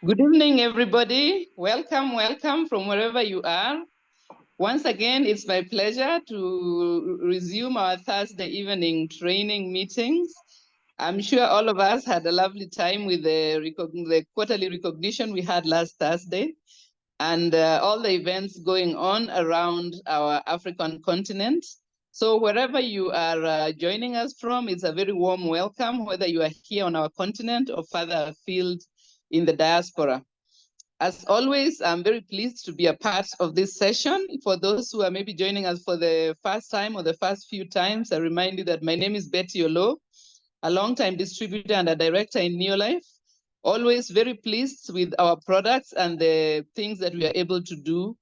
Good evening, everybody. Welcome, welcome from wherever you are. Once again, it's my pleasure to resume our Thursday evening training meetings. I'm sure all of us had a lovely time with the quarterly recognition we had last Thursday and all the events going on around our African continent. So wherever you are joining us from, it's a very warm welcome, whether you are here on our continent or further afield in the diaspora. As always, I'm very pleased to be a part of this session. For those who are maybe joining us for the first time or the first few times, I remind you that my name is Betty Oloo, a longtime distributor and a director in Neolife. Always very pleased with our products and the things that we are able to do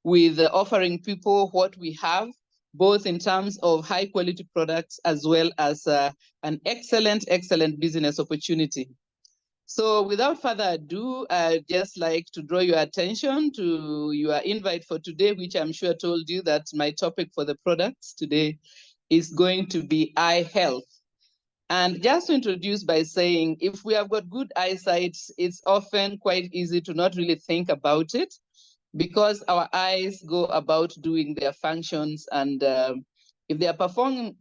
with offering people what we have, both in terms of high quality products as well as an excellent business opportunity. So without further ado, I'd just like to draw your attention to your invite for today, which I'm sure told you that my topic for the products today is going to be eye health. And just to introduce by saying, if we have got good eyesight, it's often quite easy to not really think about it because our eyes go about doing their functions. And if they are performing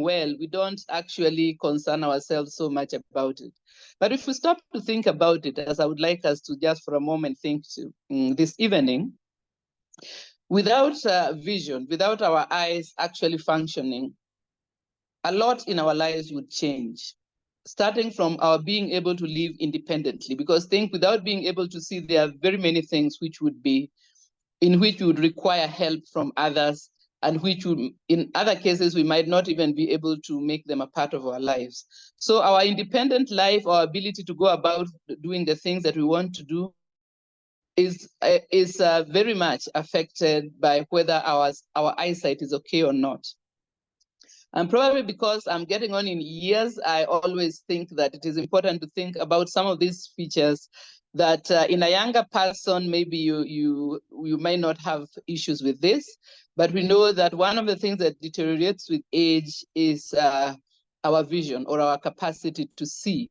well, we don't actually concern ourselves so much about it. But if we stop to think about it, as I would like us to just for a moment think to this evening, without vision, without our eyes actually functioning, a lot in our lives would change, starting from our being able to live independently. Because think, without being able to see, there are very many things which would be, in which we would require help from others, and which would, in other cases, we might not even be able to make them a part of our lives. So our independent life, our ability to go about doing the things that we want to do is very much affected by whether our eyesight is okay or not. And probably because I'm getting on in years, I always think that it is important to think about some of these features that in a younger person, maybe you might not have issues with this, but we know that one of the things that deteriorates with age is our vision or our capacity to see.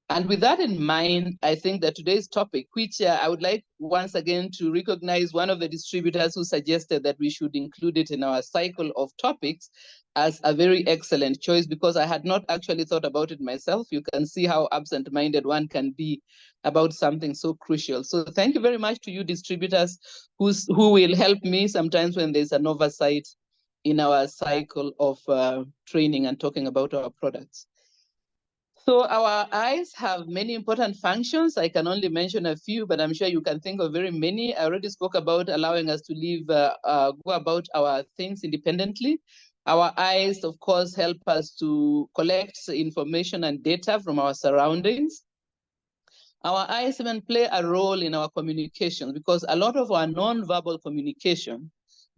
And with that in mind, I think that today's topic, which I would like once again to recognize one of the distributors who suggested that we should include it in our cycle of topics as a very excellent choice, because I had not actually thought about it myself. You can see how absent-minded one can be about something so crucial. So thank you very much to you distributors who will help me sometimes when there's an oversight in our cycle of training and talking about our products. So our eyes have many important functions. I can only mention a few, but I'm sure you can think of very many. I already spoke about allowing us to live, go about our things independently. Our eyes, of course, help us to collect information and data from our surroundings. Our eyes even play a role in our communication, because a lot of our non-verbal communication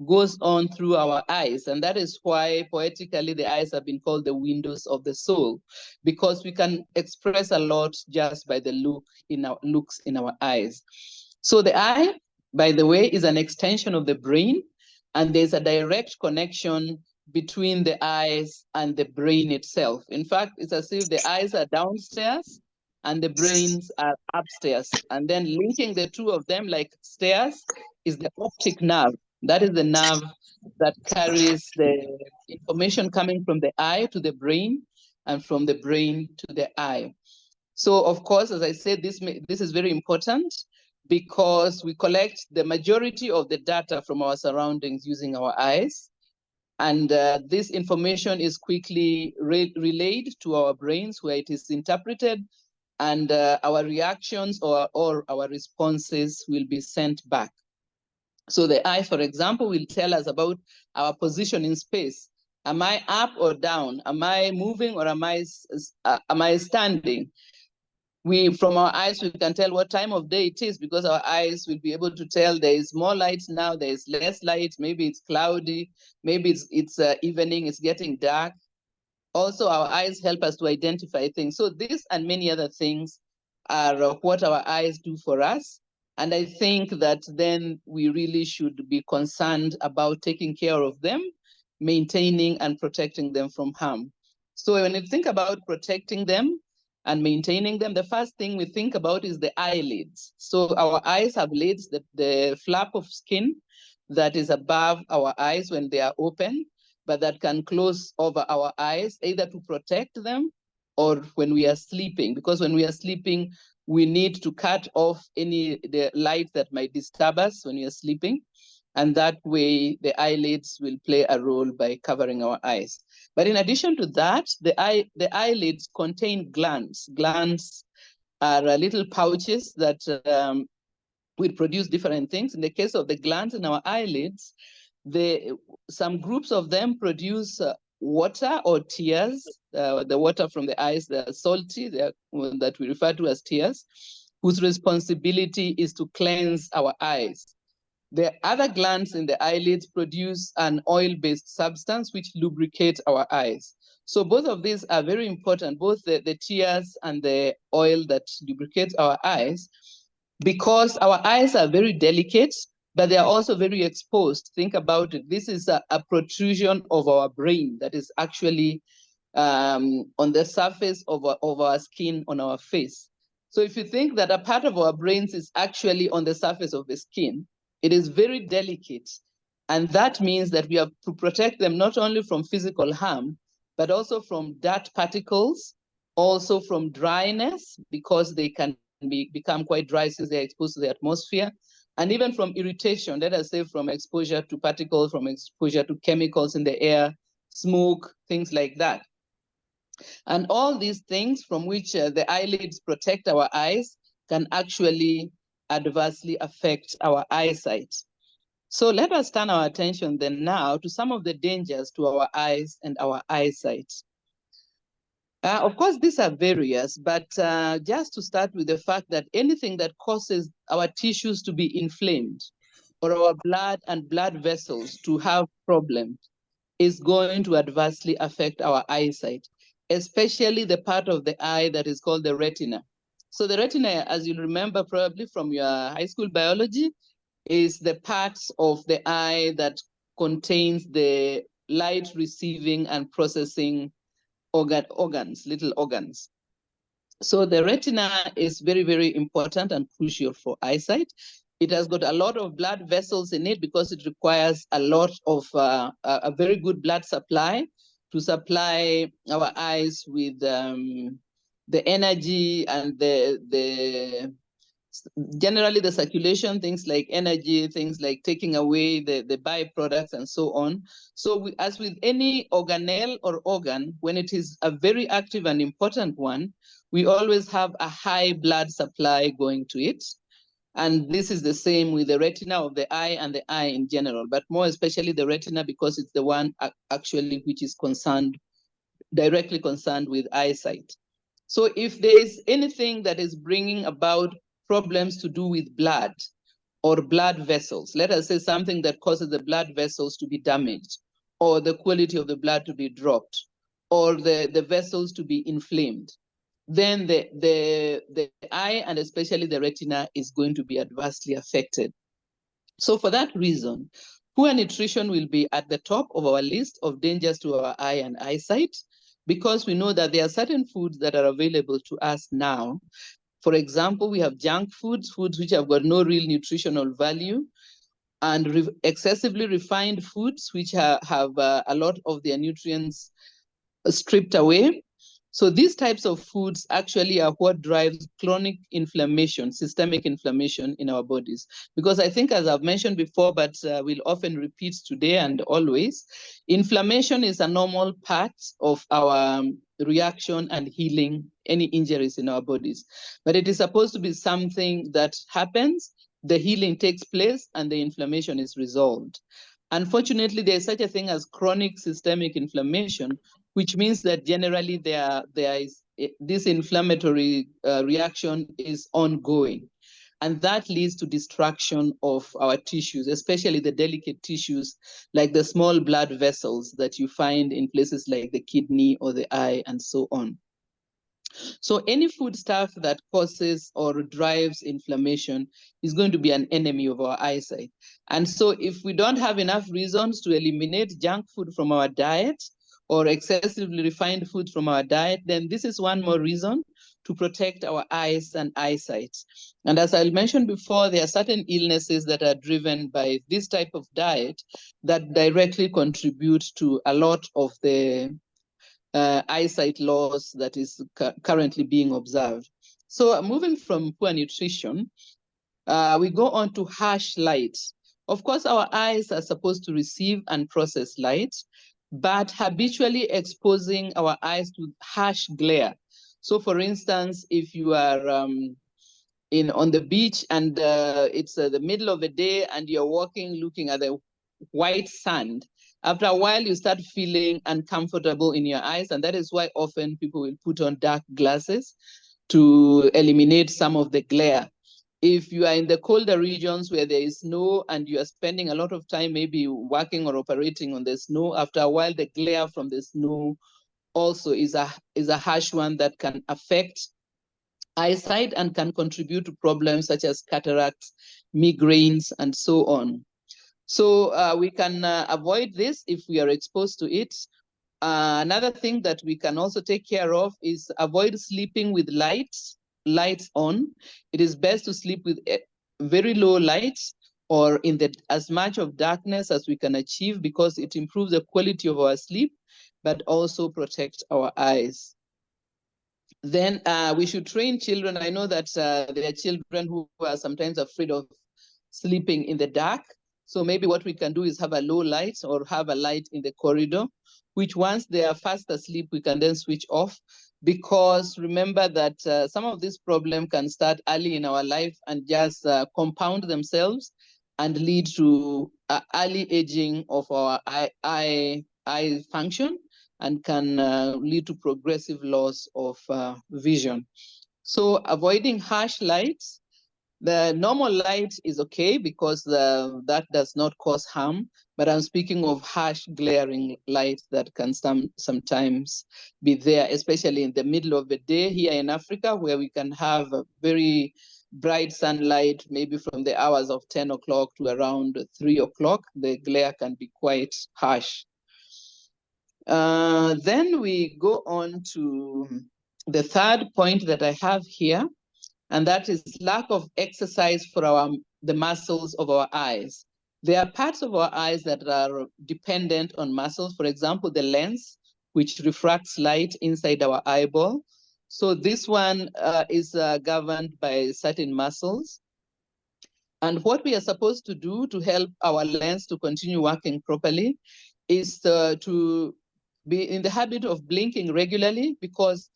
goes on through our eyes. And that is why poetically the eyes have been called the windows of the soul, because we can express a lot just by the looks in our eyes. So the eye, by the way, is an extension of the brain, and there's a direct connection between the eyes and the brain itself. In fact, it's as if the eyes are downstairs and the brains are upstairs. And then linking the two of them like stairs is the optic nerve. That is the nerve that carries the information coming from the eye to the brain and from the brain to the eye. So of course, as I said, this is very important because we collect the majority of the data from our surroundings using our eyes. And this information is quickly relayed to our brains, where it is interpreted, and our reactions or our responses will be sent back. So the eye, for example, will tell us about our position in space. Am I up or down? Am I moving or am I standing? From our eyes, we can tell what time of day it is, because our eyes will be able to tell there is more light now, there is less light, maybe it's cloudy, maybe it's evening, it's getting dark. Also, our eyes help us to identify things. So this and many other things are what our eyes do for us. And I think that then we really should be concerned about taking care of them, maintaining and protecting them from harm. So when you think about protecting them, and maintaining them, the first thing we think about is the eyelids. So our eyes have lids, the flap of skin that is above our eyes when they are open, but that can close over our eyes, either to protect them or when we are sleeping. Because when we are sleeping, we need to cut off the light that might disturb us when we are sleeping. And that way, the eyelids will play a role by covering our eyes. But in addition to that, the eyelids contain glands. Glands are little pouches that will produce different things. In the case of the glands in our eyelids, some groups of them produce water or tears. The water from the eyes, they're salty, that we refer to as tears, whose responsibility is to cleanse our eyes. The other glands in the eyelids produce an oil-based substance which lubricates our eyes. So both of these are very important, both the tears and the oil that lubricates our eyes, because our eyes are very delicate, but they are also very exposed. Think about it. This is a protrusion of our brain that is actually on the surface of our skin on our face. So if you think that a part of our brains is actually on the surface of the skin, it is very delicate. And that means that we have to protect them not only from physical harm, but also from dirt particles, also from dryness, because they can become quite dry since they're exposed to the atmosphere, and even from irritation, let us say from exposure to particles, from exposure to chemicals in the air, smoke, things like that. And all these things from which the eyelids protect our eyes can actually adversely affect our eyesight. So let us turn our attention then now to some of the dangers to our eyes and our eyesight. Of course, these are various, but just to start with the fact that anything that causes our tissues to be inflamed or our blood and blood vessels to have problems is going to adversely affect our eyesight, especially the part of the eye that is called the retina. So the retina, as you remember probably from your high school biology, is the parts of the eye that contains the light receiving and processing organs, little organs. So the retina is very, very important and crucial for eyesight. It has got a lot of blood vessels in it because it requires a lot of a very good blood supply to supply our eyes with the energy and generally the circulation, things like energy, things like taking away the byproducts and so on. So as with any organelle or organ, when it is a very active and important one, we always have a high blood supply going to it. And this is the same with the retina of the eye and the eye in general, but more especially the retina because it's the one actually which is directly concerned with eyesight. So if there is anything that is bringing about problems to do with blood or blood vessels, let us say something that causes the blood vessels to be damaged or the quality of the blood to be dropped or the vessels to be inflamed, then the eye and especially the retina is going to be adversely affected. So for that reason, poor nutrition will be at the top of our list of dangers to our eye and eyesight, because we know that there are certain foods that are available to us now. For example, we have junk foods, foods which have got no real nutritional value, and excessively refined foods which have a lot of their nutrients stripped away. So these types of foods actually are what drives chronic inflammation, systemic inflammation in our bodies. Because I think, as I've mentioned before, but we'll often repeat today and always, inflammation is a normal part of our reaction and healing any injuries in our bodies. But it is supposed to be something that happens, the healing takes place, and the inflammation is resolved. Unfortunately, there is such a thing as chronic systemic inflammation, which means that generally there is this inflammatory reaction is ongoing. And that leads to destruction of our tissues, especially the delicate tissues, like the small blood vessels that you find in places like the kidney or the eye and so on. So any foodstuff that causes or drives inflammation is going to be an enemy of our eyesight. And so if we don't have enough reasons to eliminate junk food from our diet or excessively refined food from our diet, then this is one more reason to protect our eyes and eyesight. And as I mentioned before, there are certain illnesses that are driven by this type of diet that directly contribute to a lot of the eyesight loss that is currently being observed. So moving from poor nutrition, we go on to harsh light. Of course, our eyes are supposed to receive and process light, but habitually exposing our eyes to harsh glare. So for instance, if you are on the beach and it's the middle of the day and you're walking looking at the white sand, after a while you start feeling uncomfortable in your eyes, and that is why often people will put on dark glasses to eliminate some of the glare. If you are in the colder regions where there is snow and you are spending a lot of time maybe working or operating on the snow, after a while the glare from the snow also is a harsh one that can affect eyesight and can contribute to problems such as cataracts, migraines, and so on. So we can avoid this if we are exposed to it. Another thing that we can also take care of is avoid sleeping with lights on. It is best to sleep with very low lights or in as much of darkness as we can achieve, because it improves the quality of our sleep, but also protects our eyes. Then we should train children. I know that there are children who are sometimes afraid of sleeping in the dark. So maybe what we can do is have a low light or have a light in the corridor, which once they are fast asleep, we can then switch off. Because remember that some of this problem can start early in our life and just compound themselves and lead to early aging of our eye function, and can lead to progressive loss of vision. So avoiding harsh lights. The normal light is okay because that does not cause harm, but I'm speaking of harsh glaring light that can sometimes be there, especially in the middle of the day here in Africa, where we can have a very bright sunlight, maybe from the hours of 10 o'clock to around 3 o'clock. The glare can be quite harsh. Then we go on to the third point that I have here, and that is lack of exercise for the muscles of our eyes. There are parts of our eyes that are dependent on muscles. For example, the lens, which refracts light inside our eyeball. So this one is governed by certain muscles. And what we are supposed to do to help our lens to continue working properly is to be in the habit of blinking regularly, because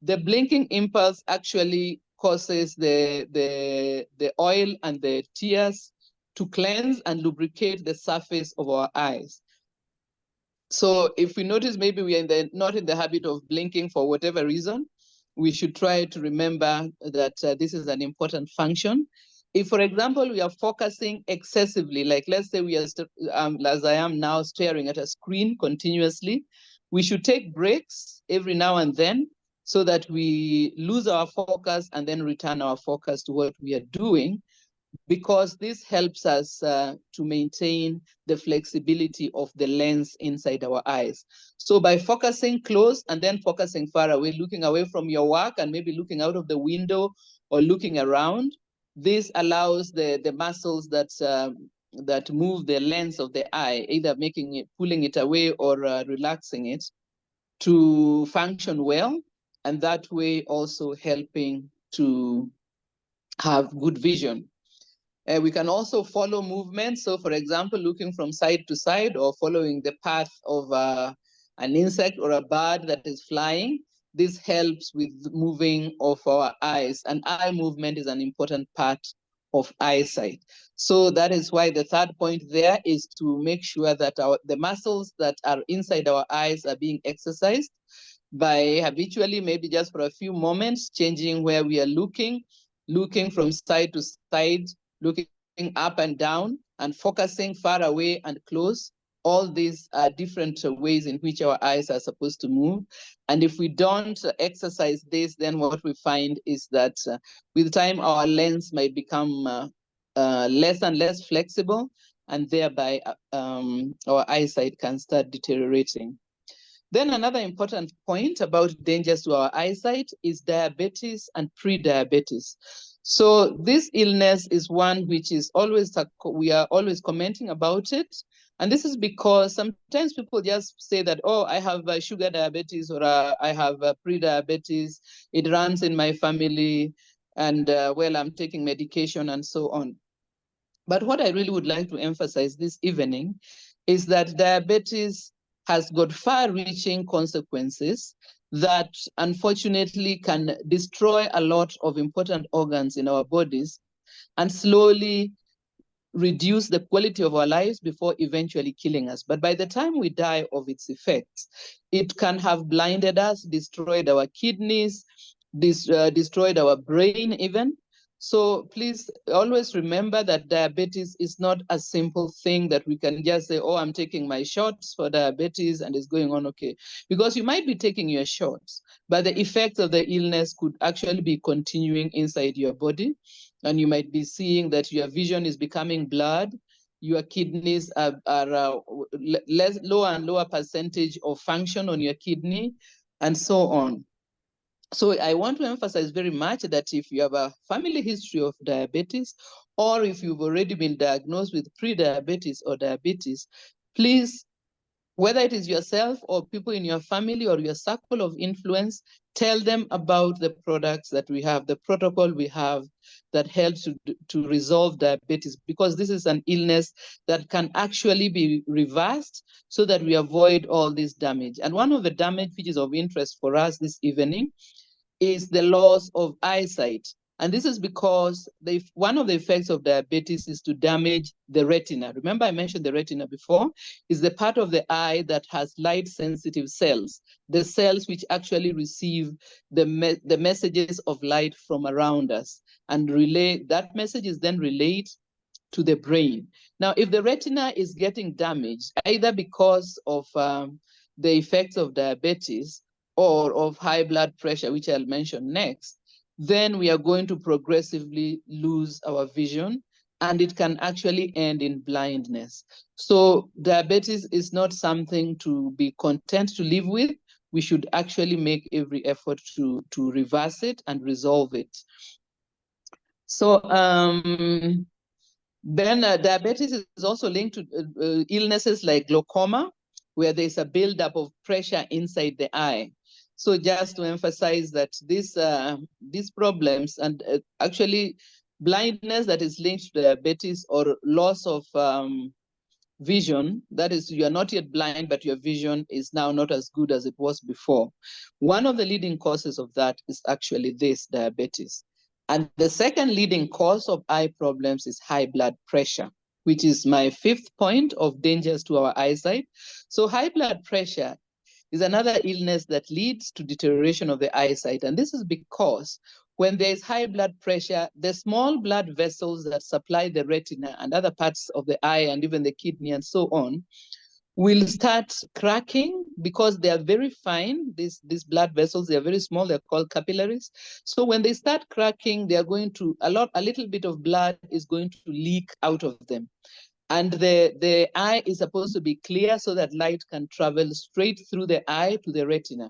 the blinking impulse actually causes the oil and the tears to cleanse and lubricate the surface of our eyes. So if we notice maybe we are not in the habit of blinking for whatever reason, we should try to remember that this is an important function. If, for example, we are focusing excessively, like let's say we are, as I am now, staring at a screen continuously, we should take breaks every now and then so that we lose our focus and then return our focus to what we are doing, because this helps us to maintain the flexibility of the lens inside our eyes. So by focusing close and then focusing far away, looking away from your work and maybe looking out of the window or looking around, this allows the muscles that move the lens of the eye, either pulling it away or relaxing it, to function well, and that way also helping to have good vision. We can also follow movement. So for example, looking from side to side or following the path of an insect or a bird that is flying. This helps with moving of our eyes, and eye movement is an important part of eyesight. So that is why the third point there is to make sure that the muscles that are inside our eyes are being exercised by habitually, maybe just for a few moments, changing where we are looking from side to side, looking up and down, and focusing far away and close. All these are different ways in which our eyes are supposed to move. And if we don't exercise this, then what we find is that with time, our lens might become less and less flexible, and thereby our eyesight can start deteriorating. Then another important point about dangers to our eyesight is diabetes and pre-diabetes. So this illness is one which is always, we are always commenting about it. And this is because sometimes people just say that, oh, I have sugar diabetes, or I have pre-diabetes, it runs in my family, and well, I'm taking medication and so on. But what I really would like to emphasize this evening is that diabetes has got far-reaching consequences that unfortunately can destroy a lot of important organs in our bodies and slowly reduce the quality of our lives before eventually killing us. But by the time we die of its effects, it can have blinded us, destroyed our kidneys, destroyed our brain even. So please always remember that diabetes is not a simple thing that we can just say, oh, I'm taking my shots for diabetes and it's going on okay. Because you might be taking your shots, but the effects of the illness could actually be continuing inside your body. And you might be seeing that your vision is becoming blurred, your kidneys are lower and lower percentage of function on your kidney, and so on. So I want to emphasize very much that if you have a family history of diabetes, or if you've already been diagnosed with pre-diabetes or diabetes, please, whether it is yourself or people in your family or your circle of influence, tell them about the products that we have, the protocol we have that helps to resolve diabetes, because this is an illness that can actually be reversed so that we avoid all this damage. And one of the damage which is of interest for us this evening is the loss of eyesight. And this is because one of the effects of diabetes is to damage the retina. Remember I mentioned the retina before, is the part of the eye that has light-sensitive cells, the cells which actually receive the messages of light from around us and relay, that message is then relayed to the brain. Now, if the retina is getting damaged, either because of the effects of diabetes or of high blood pressure, which I'll mention next, then we are going to progressively lose our vision, and it can actually end in blindness. So diabetes is not something to be content to live with. We should actually make every effort to reverse it and resolve it. So then diabetes is also linked to illnesses like glaucoma, where there's a buildup of pressure inside the eye. So just to emphasize that these problems, and actually blindness that is linked to diabetes, or loss of vision, that is, you are not yet blind, but your vision is now not as good as it was before. One of the leading causes of that is actually this diabetes. And the second leading cause of eye problems is high blood pressure, which is my fifth point of dangers to our eyesight. So high blood pressure is another illness that leads to deterioration of the eyesight. And this is because when there is high blood pressure, the small blood vessels that supply the retina and other parts of the eye and even the kidney and so on will start cracking, because they are very fine. These blood vessels, they are very small, they're called capillaries. So when they start cracking, they are going to, a little bit of blood is going to leak out of them. And the eye is supposed to be clear so that light can travel straight through the eye to the retina.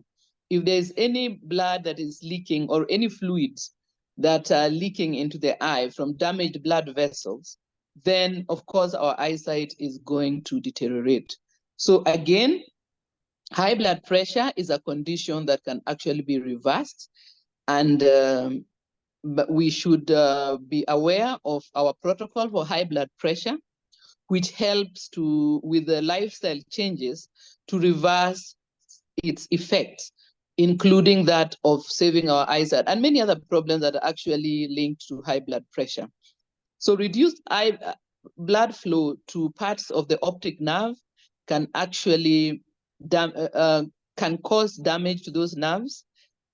If there's any blood that is leaking, or any fluids that are leaking into the eye from damaged blood vessels, then of course our eyesight is going to deteriorate. So again, high blood pressure is a condition that can actually be reversed, and but we should be aware of our protocol for high blood pressure, which helps to, with the lifestyle changes, to reverse its effects, including that of saving our eyesight and many other problems that are actually linked to high blood pressure. So reduced blood flow to parts of the optic nerve can actually can cause damage to those nerves,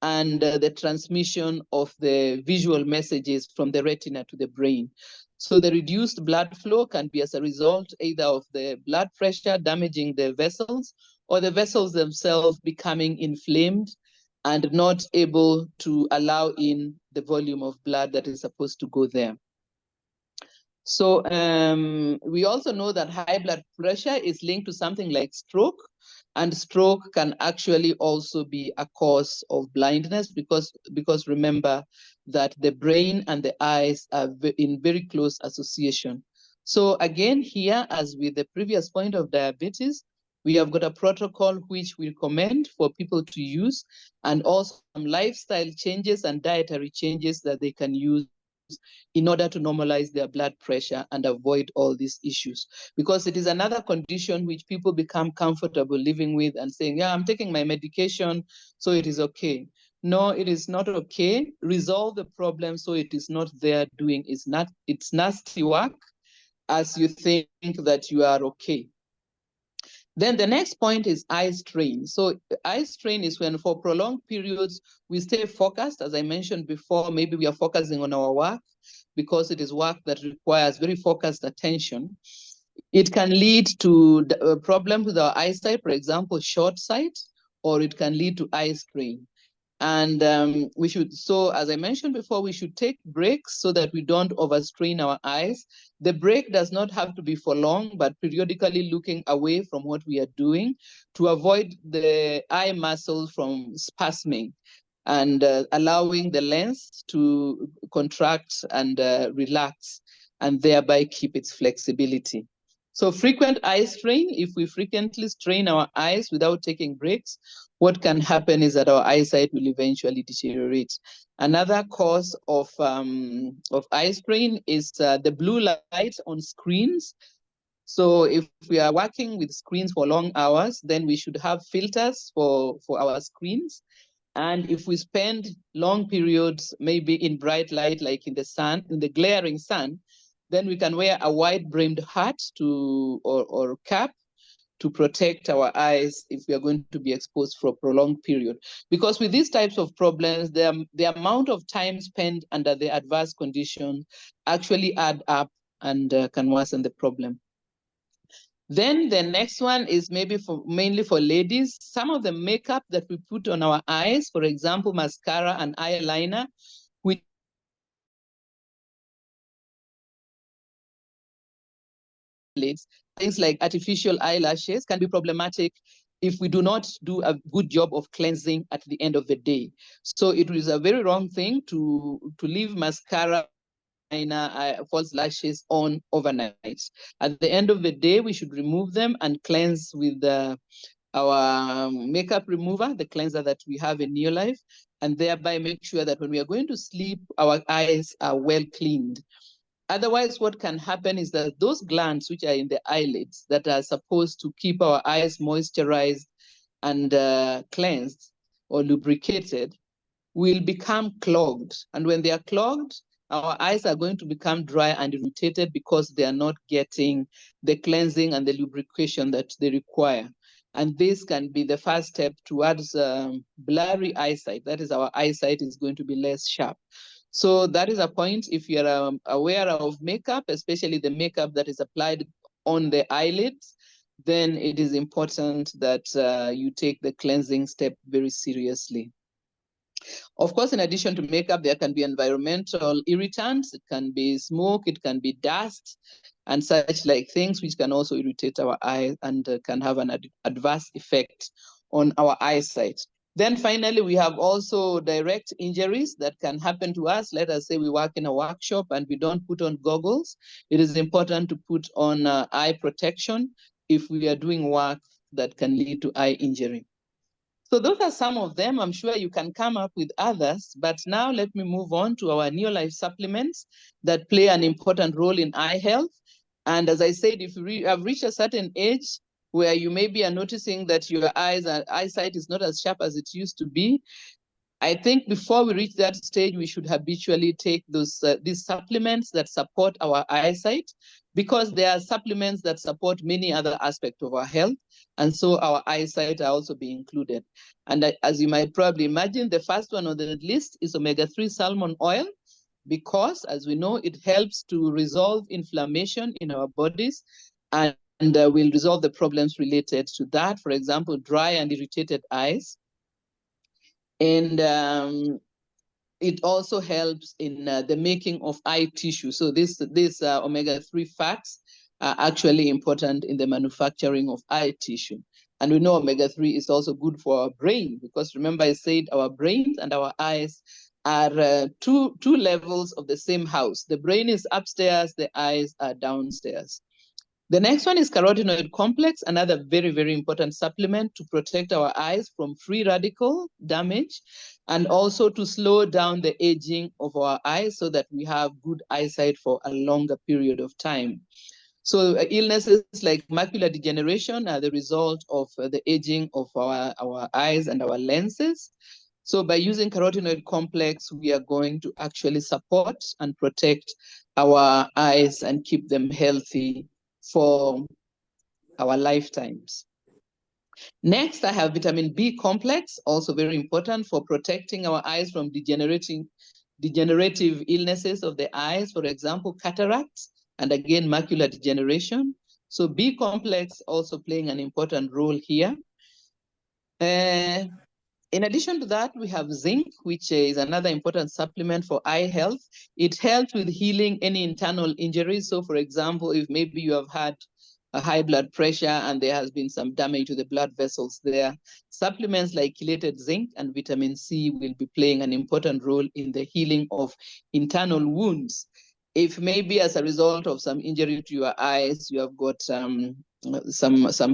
and the transmission of the visual messages from the retina to the brain. So the reduced blood flow can be as a result either of the blood pressure damaging the vessels, or the vessels themselves becoming inflamed and not able to allow in the volume of blood that is supposed to go there. So we also know that high blood pressure is linked to something like stroke, and stroke can actually also be a cause of blindness because remember that the brain and the eyes are in very close association. So again, here, as with the previous point of diabetes, we have got a protocol which we recommend for people to use, and also some lifestyle changes and dietary changes that they can use in order to normalize their blood pressure and avoid all these issues. Because it is another condition which people become comfortable living with and saying, yeah, I'm taking my medication, so it is okay. No, it is not okay. Resolve the problem so it is not there doing it's nasty work as you think that you are okay. Then the next point is eye strain. So eye strain is when for prolonged periods we stay focused. As I mentioned before, maybe we are focusing on our work because it is work that requires very focused attention. It can lead to problems with our eyesight, for example, short sight, or it can lead to eye strain. And we should, so as I mentioned before, we should take breaks so that we don't overstrain our eyes. The break does not have to be for long, but periodically looking away from what we are doing to avoid the eye muscles from spasming and allowing the lens to contract and relax and thereby keep its flexibility. So frequent eye strain, if we frequently strain our eyes without taking breaks, what can happen is that our eyesight will eventually deteriorate. Another cause of eye strain is the blue light on screens. So if we are working with screens for long hours, then we should have filters for our screens. And if we spend long periods, maybe in bright light, like in the sun, in the glaring sun, then we can wear a wide-brimmed hat or cap to protect our eyes if we are going to be exposed for a prolonged period. Because with these types of problems, the amount of time spent under the adverse conditions actually add up and can worsen the problem. Then the next one is maybe mainly for ladies. Some of the makeup that we put on our eyes, for example, mascara and eyeliner, which things like artificial eyelashes can be problematic if we do not do a good job of cleansing at the end of the day. So it is a very wrong thing to leave mascara, false lashes on overnight. At the end of the day, we should remove them and cleanse with our makeup remover, the cleanser that we have in Neolife, and thereby make sure that when we are going to sleep, our eyes are well cleaned. Otherwise, what can happen is that those glands which are in the eyelids that are supposed to keep our eyes moisturized and cleansed or lubricated will become clogged. And when they are clogged, our eyes are going to become dry and irritated because they are not getting the cleansing and the lubrication that they require. And this can be the first step towards blurry eyesight. That is, our eyesight is going to be less sharp. So that is a point. If you're aware of makeup, especially the makeup that is applied on the eyelids, then it is important that you take the cleansing step very seriously. Of course, in addition to makeup, there can be environmental irritants. It can be smoke, it can be dust, and such like things which can also irritate our eyes and can have an adverse effect on our eyesight. Then finally, we have also direct injuries that can happen to us. Let us say we work in a workshop and we don't put on goggles. It is important to put on eye protection if we are doing work that can lead to eye injury. So those are some of them. I'm sure you can come up with others, but now let me move on to our Neolife supplements that play an important role in eye health. And as I said, if you have reached a certain age where you maybe are noticing that your eyesight is not as sharp as it used to be, I think before we reach that stage, we should habitually take these supplements that support our eyesight, because there are supplements that support many other aspects of our health. And so our eyesight are also being included. And as you might probably imagine, the first one on the list is omega-3 salmon oil, because as we know, it helps to resolve inflammation in our bodies and will resolve the problems related to that. For example, dry and irritated eyes. And it also helps in the making of eye tissue. So these omega-3 fats are actually important in the manufacturing of eye tissue. And we know omega-3 is also good for our brain, because remember I said our brains and our eyes are two levels of the same house. The brain is upstairs, the eyes are downstairs. The next one is carotenoid complex, another very, very important supplement to protect our eyes from free radical damage, and also to slow down the aging of our eyes so that we have good eyesight for a longer period of time. So illnesses like macular degeneration are the result of the aging of our eyes and our lenses. So by using carotenoid complex, we are going to actually support and protect our eyes and keep them healthy for our lifetimes. Next, I have vitamin B complex, also very important for protecting our eyes from degenerative illnesses of the eyes, for example, cataracts, and again, macular degeneration. So B complex also playing an important role here. In addition to that, we have zinc, which is another important supplement for eye health. It helps with healing any internal injuries. So for example, if maybe you have had a high blood pressure and there has been some damage to the blood vessels there, supplements like chelated zinc and vitamin C will be playing an important role in the healing of internal wounds. If maybe as a result of some injury to your eyes, you have got some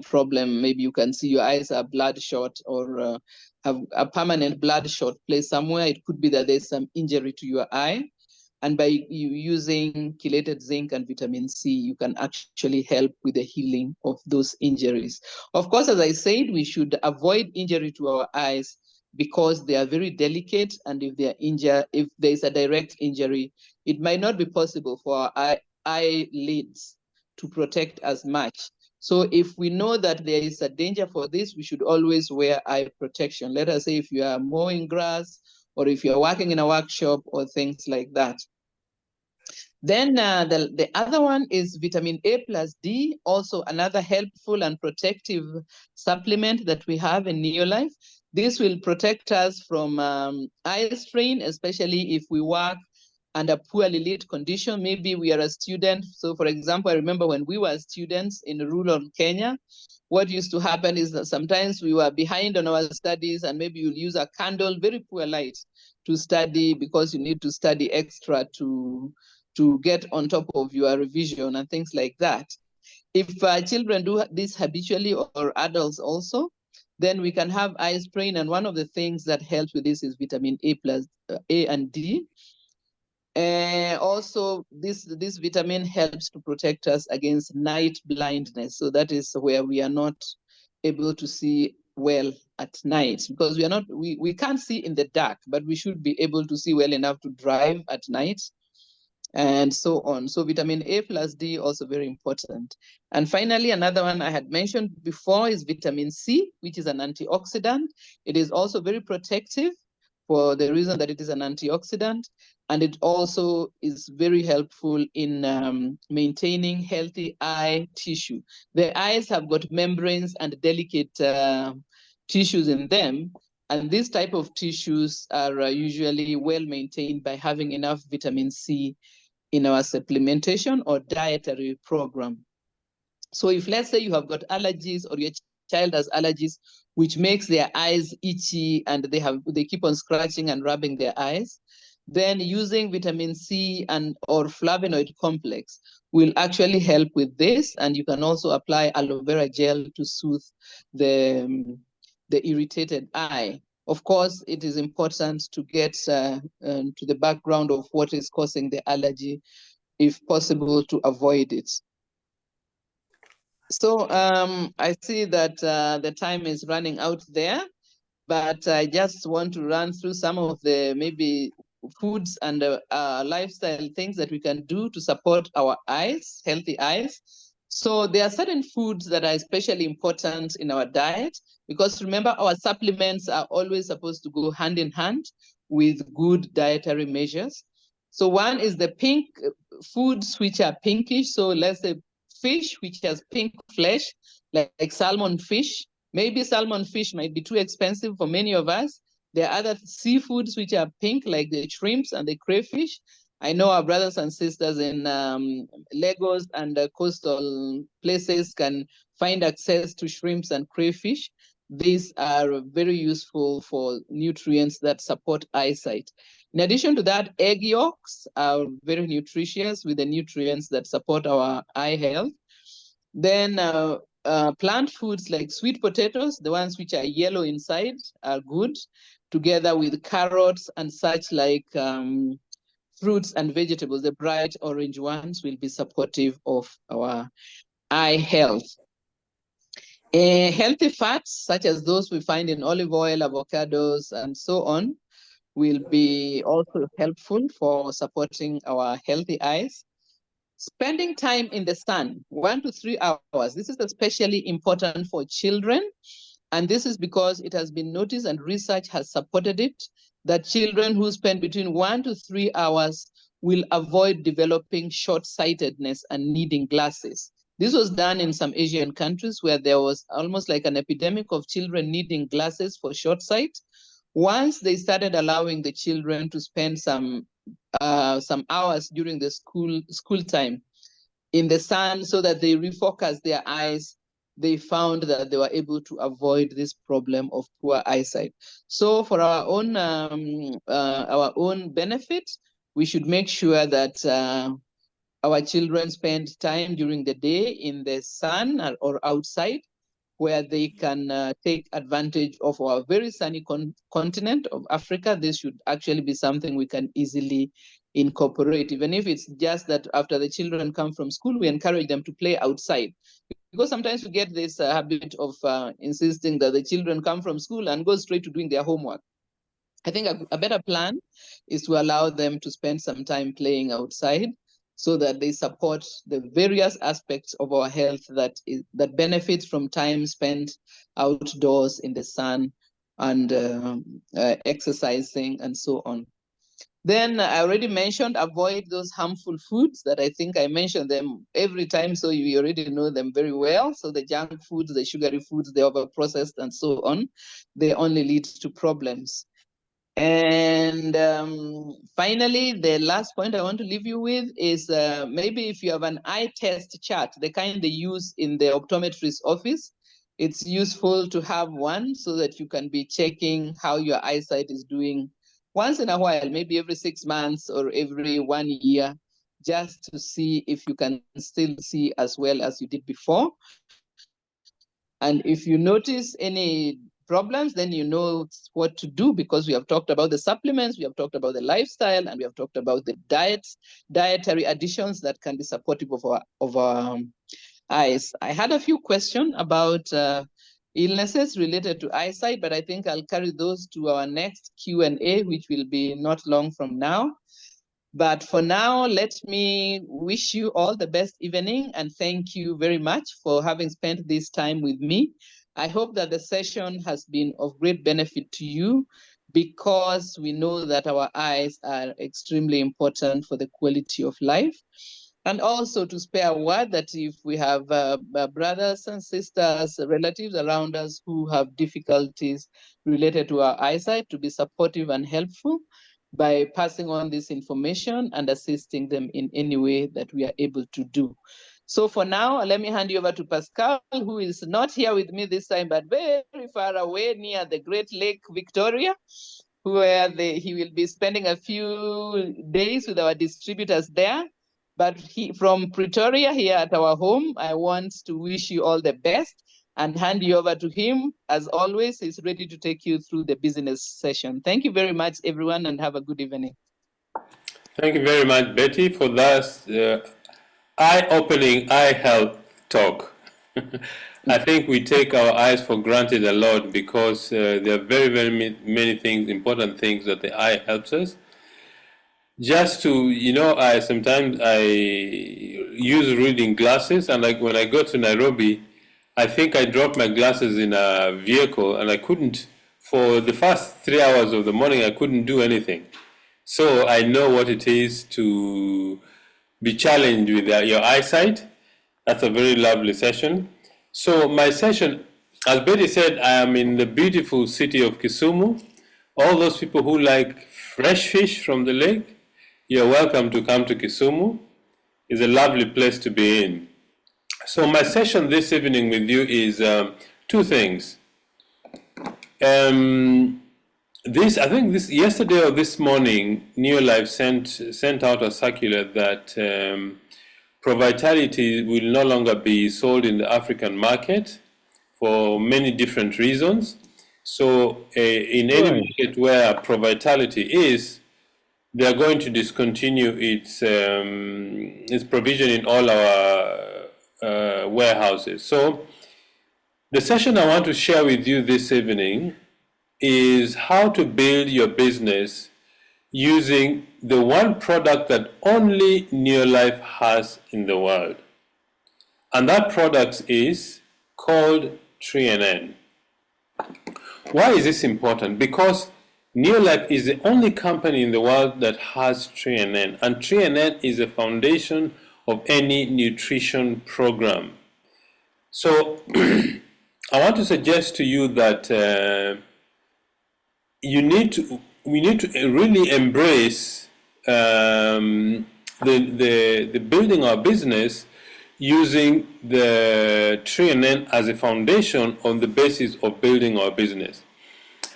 problem, maybe you can see your eyes are bloodshot or have a permanent bloodshot place somewhere, it could be that there's some injury to your eye. And by using chelated zinc and vitamin C, you can actually help with the healing of those injuries. Of course, as I said, we should avoid injury to our eyes because they are very delicate, and if they are injured, if there is a direct injury, it might not be possible for our eyelids to protect as much. So if we know that there is a danger for this, we should always wear eye protection. Let us say if you are mowing grass or if you're working in a workshop or things like that. Then the other one is vitamin A plus D, also another helpful and protective supplement that we have in Neolife. This will protect us from eye strain, especially if we work under poorly lit condition. Maybe we are a student. So for example, I remember when we were students in rural Kenya, what used to happen is that sometimes we were behind on our studies and maybe you'll use a candle, very poor light, to study because you need to study extra to get on top of your revision and things like that. If children do this habitually or adults also, then we can have eye strain. And one of the things that helps with this is vitamin A plus A and D. Also, this vitamin helps to protect us against night blindness. So that is where we are not able to see well at night, because we can't see in the dark, but we should be able to see well enough to drive at night, and so on. So vitamin A plus D also very important. And finally, another one I had mentioned before is vitamin C, which is an antioxidant. It is also very protective for the reason that it is an antioxidant, and it also is very helpful in maintaining healthy eye tissue. The eyes have got membranes and delicate tissues in them, and these type of tissues are usually well maintained by having enough vitamin C in our supplementation or dietary program. So if let's say you have got allergies or your child has allergies, which makes their eyes itchy and they keep on scratching and rubbing their eyes, then using vitamin C and or flavonoid complex will actually help with this. And you can also apply aloe vera gel to soothe the irritated eye. Of course, it is important to get to the background of what is causing the allergy, if possible, to avoid it. So I see that the time is running out there, but I just want to run through some of the maybe foods and lifestyle things that we can do to support our eyes, healthy eyes. So there are certain foods that are especially important in our diet, because remember, our supplements are always supposed to go hand in hand with good dietary measures. So one is the pink foods, which are pinkish. So let's say fish, which has pink flesh, like salmon fish. Maybe salmon fish might be too expensive for many of us, There are other seafoods which are pink, like the shrimps and the crayfish. I know our brothers and sisters in Lagos and coastal places can find access to shrimps and crayfish. These are very useful for nutrients that support eyesight. In addition to that, egg yolks are very nutritious with the nutrients that support our eye health. Then plant foods like sweet potatoes, the ones which are yellow inside, are good, together with carrots and such like fruits and vegetables. The bright orange ones will be supportive of our eye health. Healthy fats, such as those we find in olive oil, avocados, and so on, will be also helpful for supporting our healthy eyes. Spending time in the sun, 1 to 3 hours. This is especially important for children. And this is because it has been noticed and research has supported it that children who spend between 1 to 3 hours will avoid developing short-sightedness and needing glasses. This was done in some Asian countries where there was almost like an epidemic of children needing glasses for short sight. Once they started allowing the children to spend some hours during the school time in the sun so that they refocus their eyes, they found that they were able to avoid this problem of poor eyesight. So for our own benefit, we should make sure that our children spend time during the day in the sun or outside, where they can take advantage of our very sunny continent of Africa. This should actually be something we can easily incorporate, even if it's just that after the children come from school, we encourage them to play outside. Because sometimes we get this habit of insisting that the children come from school and go straight to doing their homework. I think a better plan is to allow them to spend some time playing outside so that they support the various aspects of our health that benefits from time spent outdoors in the sun and exercising and so on. Then I already mentioned avoid those harmful foods that I think I mentioned them every time, so you already know them very well. So the junk foods, the sugary foods, the overprocessed and so on, they only lead to problems. And finally, the last point I want to leave you with is maybe if you have an eye test chart, the kind they use in the optometrist's office, it's useful to have one so that you can be checking how your eyesight is doing once in a while, maybe every 6 months or every 1 year, just to see if you can still see as well as you did before. And if you notice any problems, then you know what to do, because we have talked about the supplements, we have talked about the lifestyle, and we have talked about the dietary additions that can be supportive of our eyes. I had a few questions about illnesses related to eyesight, but I think I'll carry those to our next Q&A, which will be not long from now. But for now, let me wish you all the best evening and thank you very much for having spent this time with me. I hope that the session has been of great benefit to you, because we know that our eyes are extremely important for the quality of life. And also to spare a word that if we have brothers and sisters, relatives around us who have difficulties related to our eyesight, to be supportive and helpful by passing on this information and assisting them in any way that we are able to do. So for now, let me hand you over to Pascal, who is not here with me this time, but very far away near the Great Lake Victoria, where he will be spending a few days with our distributors there. But from Pretoria here at our home, I want to wish you all the best and hand you over to him. As always, he's ready to take you through the business session. Thank you very much, everyone, and have a good evening. Thank you very much, Betty, for that eye-opening eye health talk. I think we take our eyes for granted a lot, because there are very, very many things, important things that the eye helps us. Just to, sometimes I use reading glasses, and like when I go to Nairobi, I think I dropped my glasses in a vehicle, and I couldn't, for the first 3 hours of the morning, I couldn't do anything. So I know what it is to be challenged with your eyesight. That's a very lovely session. So my session, as Betty said, I am in the beautiful city of Kisumu, All those people who like fresh fish from the lake, you're welcome to come to Kisumu. It's a lovely place to be in. So my session this evening with you is two things. I think this yesterday or this morning, Neolife sent out a circular that ProVitality will no longer be sold in the African market for many different reasons. So in any market where ProVitality is, they are going to discontinue its provision in all our warehouses. So the session I want to share with you this evening is how to build your business using the one product that only Neolife has in the world. And that product is called Tre-en-en. Why is this important? Because Neolife is the only company in the world that has Tre-en-en, and Tre-en-en is the foundation of any nutrition program. So I want to suggest to you that we need to really embrace the building our business using the Tre-en-en as a foundation on the basis of building our business.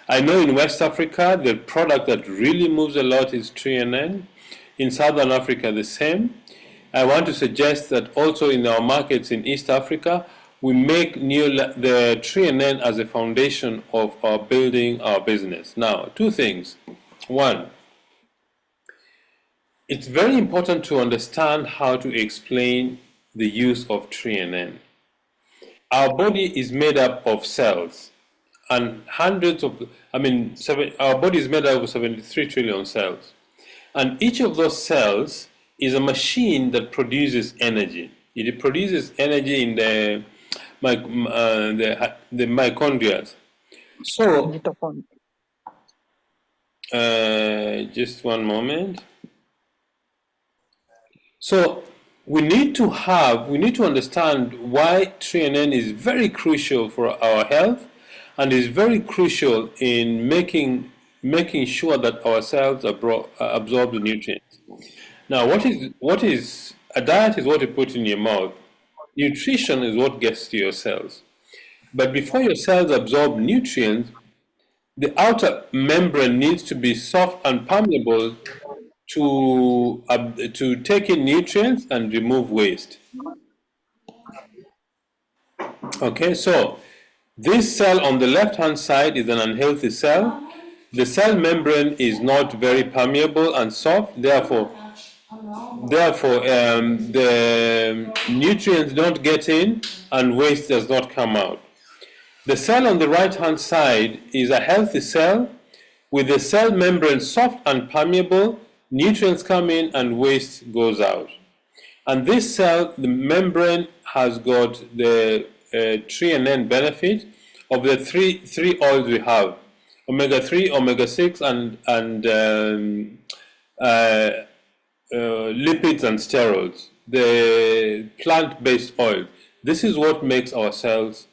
I know in West Africa the product that really moves a lot is Tre-en-en. In Southern Africa the same. I want to suggest that also in our markets in East Africa we make the Tre-en-en as a foundation of our building our business. Now, two things. One, it's very important to understand how to explain the use of Tre-en-en. Our body is made up of cells, and our body is made up of 73 trillion cells. And each of those cells is a machine that produces energy. It produces energy in the mitochondria. So, just one moment. So we need to understand why Tre-en-en is very crucial for our health, and is very crucial in making sure that our cells absorb the nutrients. Now, what is a diet is what you put in your mouth. Nutrition is what gets to your cells. But before your cells absorb nutrients, the outer membrane needs to be soft and permeable to take in nutrients and remove waste. Okay, so this cell on the left hand side is an unhealthy cell. The cell membrane is not very permeable and soft, therefore the nutrients don't get in and waste does not come out. The cell on the right hand side is a healthy cell with the cell membrane soft and permeable, nutrients come in and waste goes out. And this cell, the membrane has got the Tre-en-en benefit of the three oils we have: omega-3, omega-6, and lipids and steroids. The plant-based oil. This is what makes our cells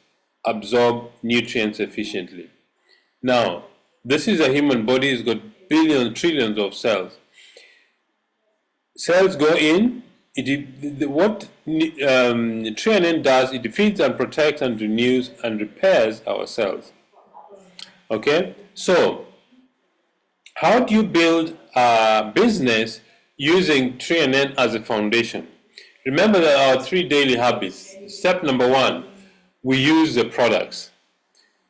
absorb nutrients efficiently. Now, this is a human body. It's got billions, trillions of cells. Cells go in. What Tre-en-en does, it feeds and protects and renews and repairs our cells. Okay, so how do you build a business using Tre-en-en as a foundation? Remember that our 3 daily habits. Step number 1, we use the products.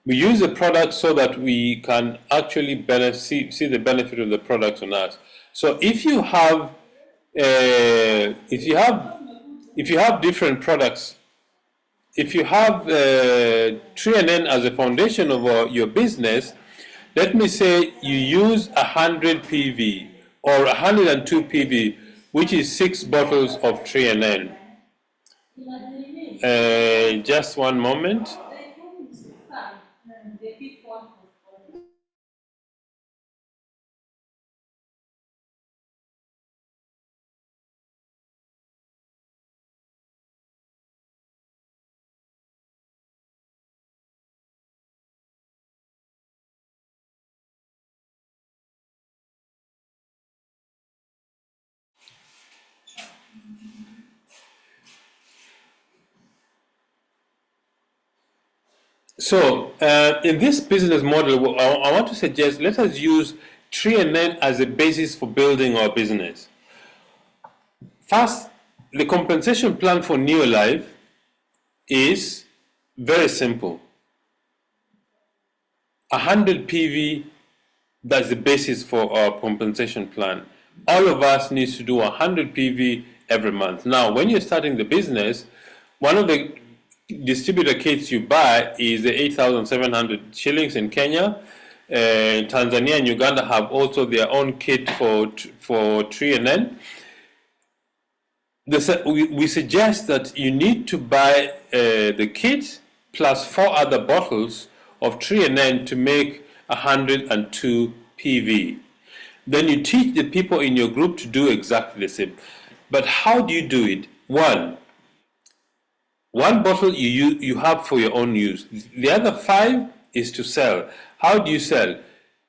We use the products so that we can actually see the benefit of the products on us. So if you have different products, if you have Tre-en-en as a foundation of your business, let me say you use 100 PV or 102 PV, which is 6 bottles of Tre-en-en. Just one moment. So in this business model, I want to suggest let us use Tre-en-en as a basis for building our business. First, the compensation plan for New Life is very simple. 100 PV, that's the basis for our compensation plan. All of us needs to do 100 PV every month. Now, when you're starting the business, one of the distributor kits you buy is the 8,700 shillings in Kenya. Tanzania and Uganda have also their own kit for Tre-en-en. We suggest that you need to buy the kit plus 4 other bottles of Tre-en-en to make 102 PV. Then you teach the people in your group to do exactly the same. But how do you do it? One bottle you have for your own use. The other 5 is to sell. How do you sell?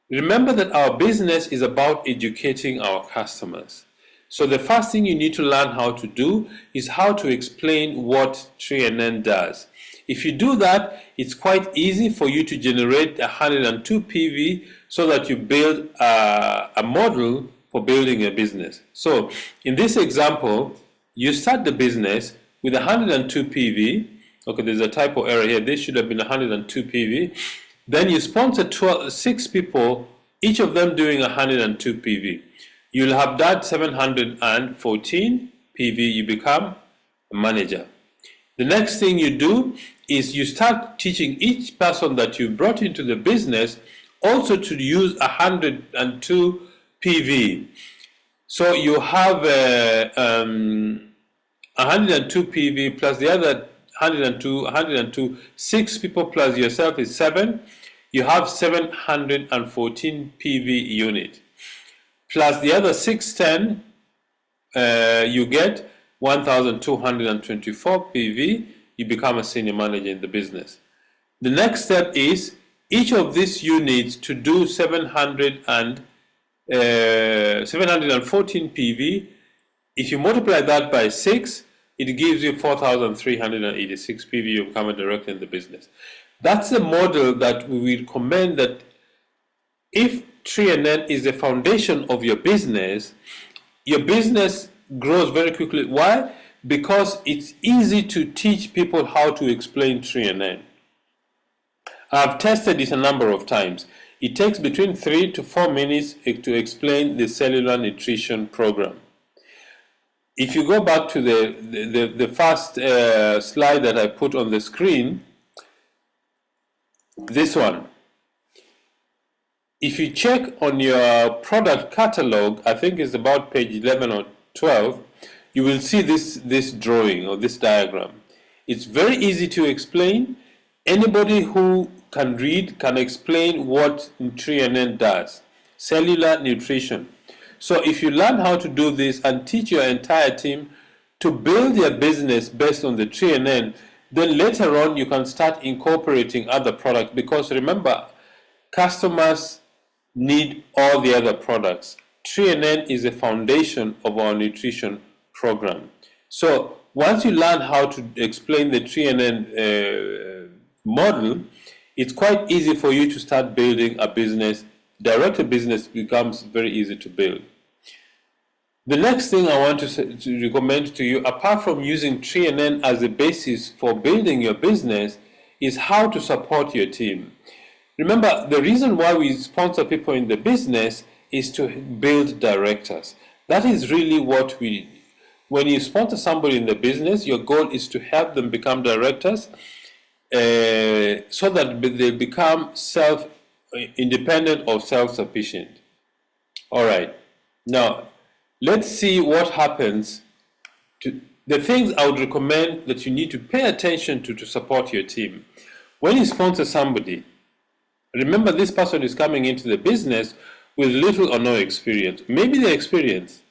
Remember that our business is about educating our customers. So the first thing you need to learn how to do is how to explain what Tre-en-en does. If you do that, it's quite easy for you to generate 102 PV so that you build a model for building a business. So in this example, you start the business with 102 PV. Okay, there's a typo error here. This should have been 102 PV. Then you sponsor 6 people, each of them doing 102 PV. You'll have that 714 PV. You become a manager. The next thing you do is you start teaching each person that you brought into the business also to use 102 PV. So you have 102 PV plus the other 102, 6 people plus yourself is 7. You have 714 PV unit. Plus the other 610, you get 1,224 PV. You become a senior manager in the business. The next step is each of these units to do 714 PV. If you multiply that by 6, it gives you 4,386 PV. You become a director in the business. That's the model that we recommend, that if Tre-en-en is the foundation of your business grows very quickly. Why? Because it's easy to teach people how to explain Tre-en-en. I've tested this a number of times. It takes between 3 to 4 minutes to explain the cellular nutrition program. If you go back to the first slide that I put on the screen, this one. If you check on your product catalog, I think it's about page 11 or 12, you will see this drawing or this diagram. It's very easy to explain. Anybody who can read can explain what Tre-en-en does. Cellular nutrition. So if you learn how to do this and teach your entire team to build their business based on the Tre-en-en, then later on you can start incorporating other products, because remember, customers need all the other products. Tre-en-en is the foundation of our nutrition program. So once you learn how to explain the Tre-en-en model, it's quite easy for you to start building a business. Direct a business becomes very easy to build. The next thing I want to recommend to you, apart from using Tre-en-en as a basis for building your business, is how to support your team. Remember, the reason why we sponsor people in the business is to build directors. That is really what we, when you sponsor somebody in the business, your goal is to help them become directors so that they become self-independent or self-sufficient. All right. Now, let's see what happens to the things I would recommend that you need to pay attention to support your team. When you sponsor somebody, remember, this person is coming into the business with little or no experience. Maybe they're experienced,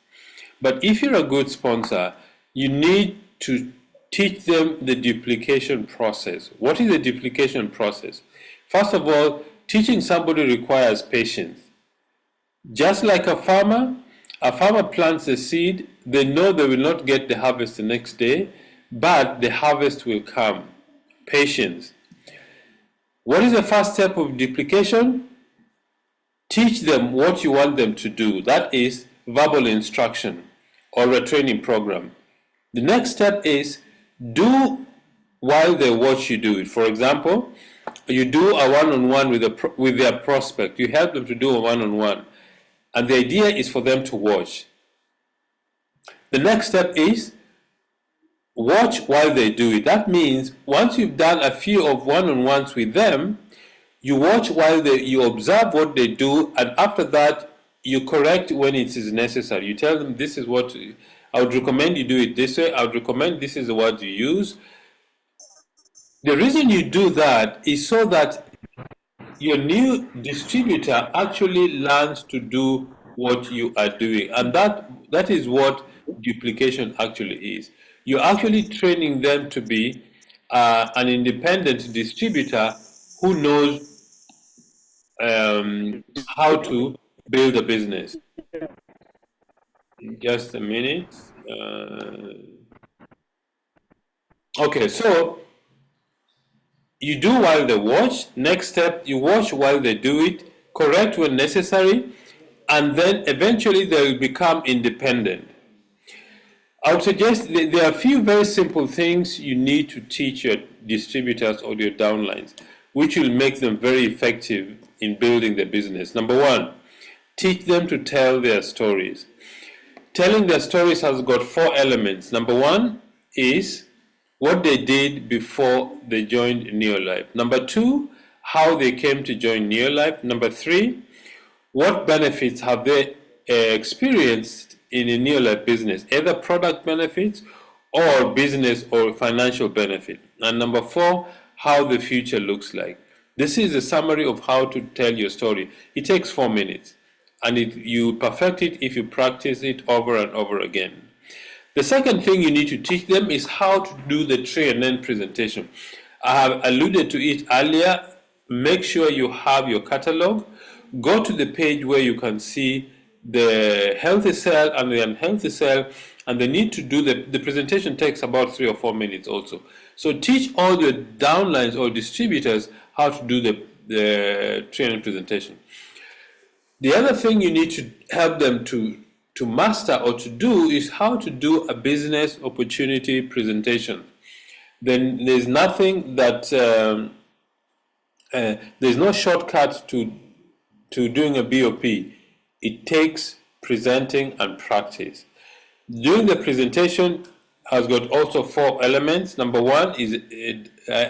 but if you're a good sponsor, you need to teach them the duplication process. What is the duplication process? First of all, teaching somebody requires patience. Just like a farmer plants a seed, they know they will not get the harvest the next day, but the harvest will come. Patience. What is the first step of duplication? Teach them what you want them to do. That is verbal instruction or a training program. The next step is do while they watch you do it. For example, you do a one-on-one with their prospect. You help them to do a one-on-one, and the idea is for them to watch. The next step is watch while they do it. That means once you've done a few of one-on-ones with them, you watch while you observe what they do, and after that you correct when it is necessary. You tell them, this is what I would recommend you do it this way. I would recommend this is the word you use. The reason you do that is so that your new distributor actually learns to do what you are doing, and that is what duplication actually is. You're actually training them to be an independent distributor who knows how to build a business. Just a minute. Okay, so you do while they watch. Next step, you watch while they do it, correct when necessary, and then eventually they will become independent. I would suggest there are a few very simple things you need to teach your distributors or your downlines, which will make them very effective in building their business. Number one, teach them to tell their stories. Telling their stories has got 4 elements. Number one is what they did before they joined Neolife. Number 2, how they came to join Neolife. Number 3, what benefits have they experienced in a Neolife business, either product benefits or business or financial benefit. And number 4, how the future looks like. This is a summary of how to tell your story. It takes 4 minutes, and you perfect it if you practice it over and over again. The second thing you need to teach them is how to do the Tre-en-en presentation. I have alluded to it earlier. Make sure you have your catalog. Go to the page where you can see the healthy cell and the unhealthy cell, and the need to do the presentation takes about 3 or 4 minutes also. So teach all your downlines or distributors how to do the Tre-en-en presentation. The other thing you need to help them to master or to do is how to do a business opportunity presentation. Then there's nothing that there's no shortcut to doing a BOP. It takes presenting and practice. Doing the presentation has got also 4 elements. Number 1 is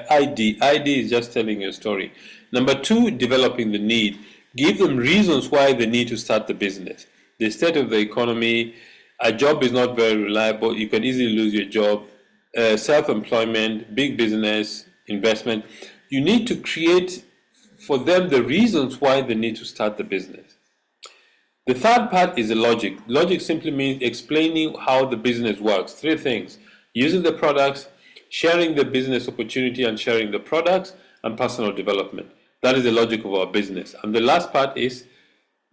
ID. ID is just telling your story. Number 2, developing the need. Give them reasons why they need to start the business. The state of the economy, a job is not very reliable, you can easily lose your job, self-employment, big business, investment. You need to create for them the reasons why they need to start the business. The third part is the logic. Logic simply means explaining how the business works. 3 things: using the products, sharing the business opportunity and sharing the products, and personal development. That is the logic of our business. And the last part is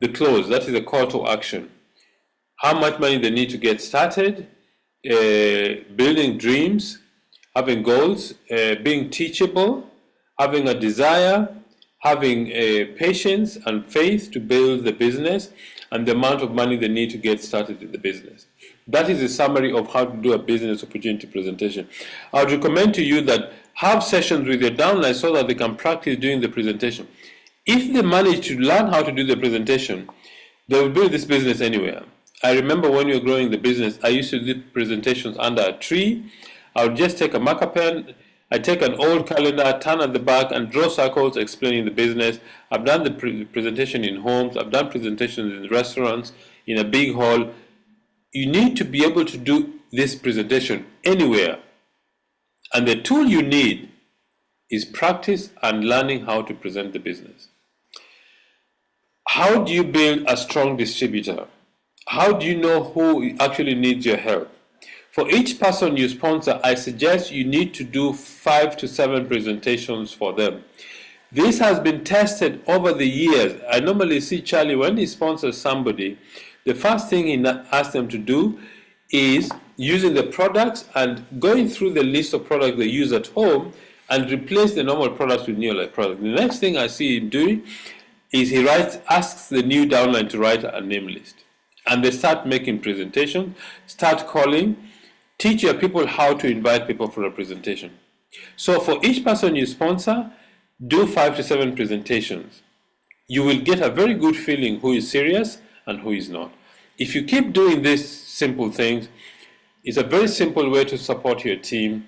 the close. That is the call to action. How much money they need to get started, building dreams, having goals, being teachable, having a desire, having patience and faith to build the business, and the amount of money they need to get started in the business. That is a summary of how to do a business opportunity presentation. I would recommend to you that have sessions with your downline so that they can practice doing the presentation. If they manage to learn how to do the presentation, they will build this business anywhere. I remember when we were growing the business, I used to do presentations under a tree. I would just take a marker pen, I take an old calendar, turn at the back, and draw circles explaining the business. I've done the presentation in homes, I've done presentations in restaurants, in a big hall. You need to be able to do this presentation anywhere. And the tool you need is practice and learning how to present the business. How do you build a strong distributor? How do you know who actually needs your help? For each person you sponsor, I suggest you need to do 5 to 7 presentations for them. This has been tested over the years. I normally see Charlie, when he sponsors somebody, the first thing he asks them to do is using the products and going through the list of products they use at home and replace the normal products with Neolife products. The next thing I see him doing is he asks the new downline to write a name list. And they start making presentations, start calling, teach your people how to invite people for a presentation. So for each person you sponsor, do 5 to 7 presentations. You will get a very good feeling who is serious and who is not. If you keep doing these simple things, it's a very simple way to support your team.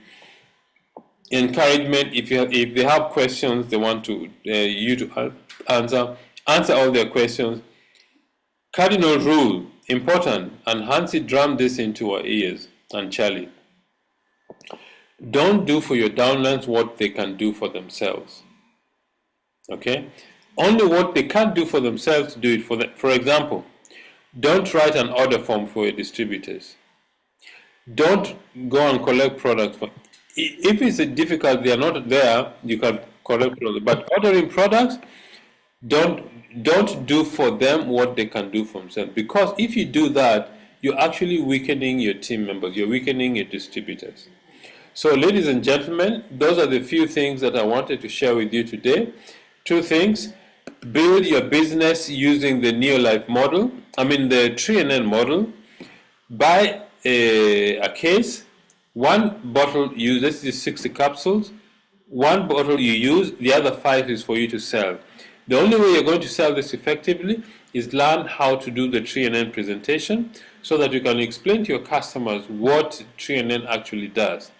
Encouragement, if they have questions they want you to answer all their questions. Cardinal rule, important, and Hansi drummed this into our ears, and Charlie. Don't do for your downlines what they can do for themselves. Okay? Only what they can't do for themselves, do it for them. For example, don't write an order form for your distributors. Don't go and collect products. If it's difficult, they are not there, you can collect products. But ordering products, don't do for them what they can do for themselves. Because if you do that, you're actually weakening your team members. You're weakening your distributors. So, ladies and gentlemen, those are the few things that I wanted to share with you today. 2 things. Build your business using the Neolife model. The Tre-en-en model. Buy a case. 1 bottle you use. This is 60 capsules. 1 bottle you use. The other 5 is for you to sell. The only way you're going to sell this effectively is learn how to do the Tre-en-en presentation so that you can explain to your customers what Tre-en-en actually does.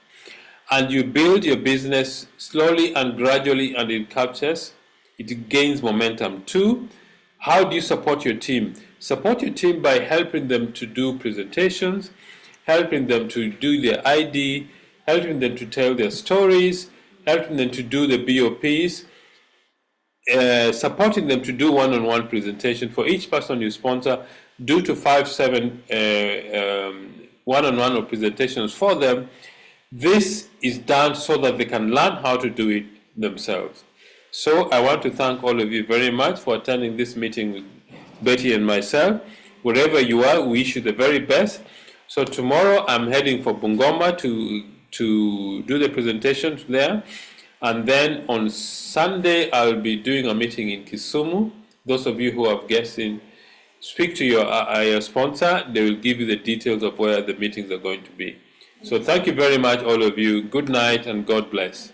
And you build your business slowly and gradually, and it captures, it gains momentum. 2, how do you support your team? Support your team by helping them to do presentations, helping them to do their ID, helping them to tell their stories, helping them to do the BOPs, supporting them to do one-on-one presentation. For each person you sponsor, do to 5, 7 one-on-one presentations for them. This is done so that they can learn how to do it themselves. So I want to thank all of you very much for attending this meeting with Betty and myself. Wherever you are, we wish you the very best. So tomorrow I'm heading for Bungoma to do the presentations there. And then on Sunday, I'll be doing a meeting in Kisumu. Those of you who have guests in, speak to your sponsor. They will give you the details of where the meetings are going to be. So thank you very much, all of you. Good night and God bless.